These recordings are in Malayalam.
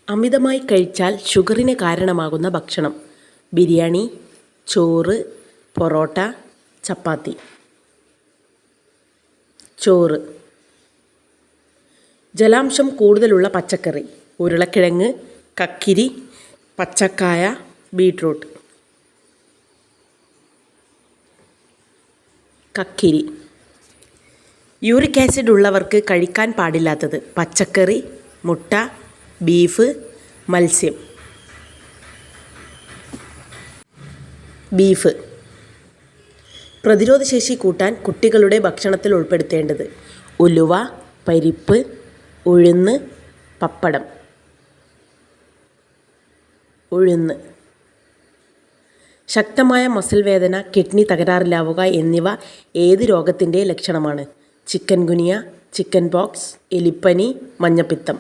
അമിതമായി കഴിച്ചാൽ ഷുഗറിന് കാരണമാകുന്ന ഭക്ഷണം: ബിരിയാണി, ചോറ്, പൊറോട്ട, ചപ്പാത്തി. ചോറ്. ജലാംശം കൂടുതലുള്ള പച്ചക്കറി: ഉരുളക്കിഴങ്ങ്, കക്കിരി, പച്ചക്കായ, ബീട്രൂട്ട്. കക്കിരി. യൂറിക് ആസിഡ് ഉള്ളവർക്ക് കഴിക്കാൻ പാടില്ലാത്തത്: പച്ചക്കറി, മുട്ട, ബീഫ്, മത്സ്യം. ബീഫ്. പ്രതിരോധശേഷി കൂട്ടാൻ കുട്ടികളുടെ ഭക്ഷണത്തിൽ ഉൾപ്പെടുത്തേണ്ടത്: ഉലുവ, പരിപ്പ്, ഉഴുന്ന്, പപ്പടം. ഉഴുന്ന്. ശക്തമായ മസിൽ വേദന, കിഡ്നി തകരാറിലാവുക എന്നിവ ഏത് രോഗത്തിൻ്റെ ലക്ഷണമാണ്? ചിക്കൻ ഗുനിയ, ചിക്കൻ പോക്സ്, എലിപ്പനി, മഞ്ഞപ്പിത്തം.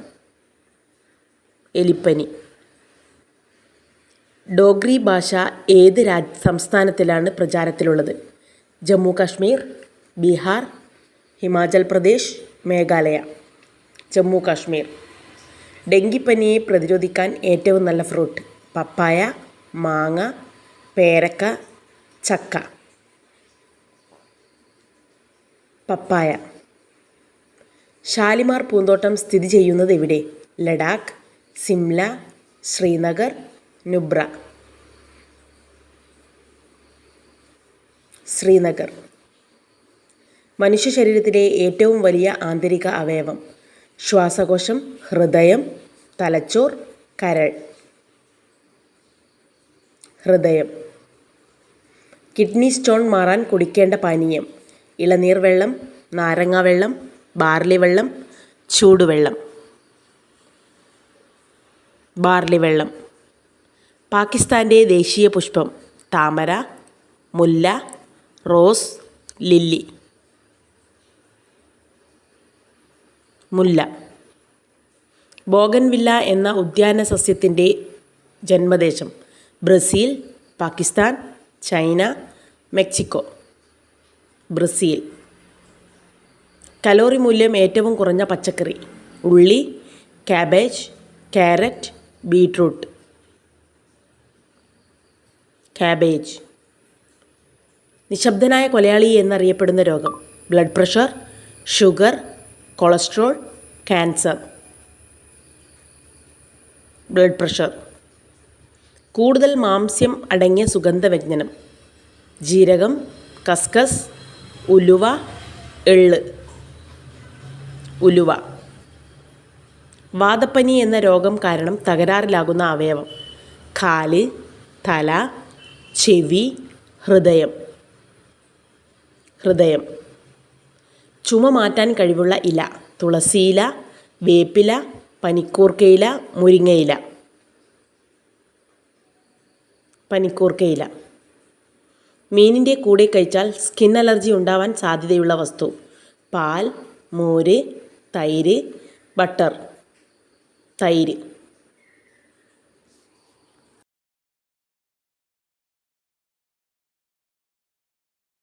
എലിപ്പനി. ഡോഗ്രി ഭാഷ ഏത് സംസ്ഥാനത്തിലാണ് പ്രചാരത്തിലുള്ളത്? ജമ്മു കാശ്മീർ, ബീഹാർ, ഹിമാചൽ പ്രദേശ്, മേഘാലയ. ജമ്മു കാശ്മീർ. ഡെങ്കിപ്പനിയെ പ്രതിരോധിക്കാൻ ഏറ്റവും നല്ല ഫ്രൂട്ട്: പപ്പായ, മാങ്ങ, പേരക്ക, ചക്ക. പപ്പായ. ഷാലിമാർ പൂന്തോട്ടം സ്ഥിതി ചെയ്യുന്നത് എവിടെ? ലഡാക്ക്, സിംല, ശ്രീനഗർ, നുബ്ര. ശ്രീനഗർ. മനുഷ്യ ശരീരത്തിലെ ഏറ്റവും വലിയ ആന്തരിക അവയവം: ശ്വാസകോശം, ഹൃദയം, തലച്ചോർ, കരൾ. ഹൃദയം. കിഡ്നി സ്റ്റോൺ മാറാൻ കുടിക്കേണ്ട പാനീയം: ഇളനീർ വെള്ളം, നാരങ്ങ വെള്ളം, ബാർലി വെള്ളം, ചൂടുവെള്ളം. ബാർലി വെള്ളം. പാകിസ്ഥാൻ്റെ ദേശീയ പുഷ്പം: താമര, മുല്ല, റോസ്, ലില്ലി. മുല്ല. ബോഗൻവില്ല എന്ന ഉദ്യാന സസ്യത്തിൻ്റെ ജന്മദേശം: Brazil, Pakistan, China, Mexico. Brazil. Calorie മൂല്യം ഏറ്റവും കുറഞ്ഞ പച്ചക്കറി: ഉള്ളി, കാബേജ്, ക്യാരറ്റ്, ബീട്രൂട്ട്. കാബേജ്. നിശബ്ദനായ കൊലയാളി എന്നറിയപ്പെടുന്ന രോഗം: blood pressure, sugar, cholesterol, cancer. Blood pressure. കൂടുതൽ മാംസ്യം അടങ്ങിയ സുഗന്ധവ്യഞ്ജനം: ജീരകം, കസ്കസ്, ഉലുവ, എള്ള്. ഉലുവ. വാതപ്പനി എന്ന രോഗം കാരണം തകരാറിലാകുന്ന അവയവം: കാല്, തല, ചെവി, ഹൃദയം. ഹൃദയം. ചുമ മാറ്റാൻ കഴിവുള്ള ഇല: തുളസിയില, വേപ്പില, പനിക്കൂർക്കയില, മുരിങ്ങയില. പനിക്കൂർക്കയില. മീനിൻ്റെ കൂടെ കഴിച്ചാൽ സ്കിൻ അലർജി ഉണ്ടാവാൻ സാധ്യതയുള്ള വസ്തു: പാൽ, മോര്, തൈര്, ബട്ടർ. തൈര്.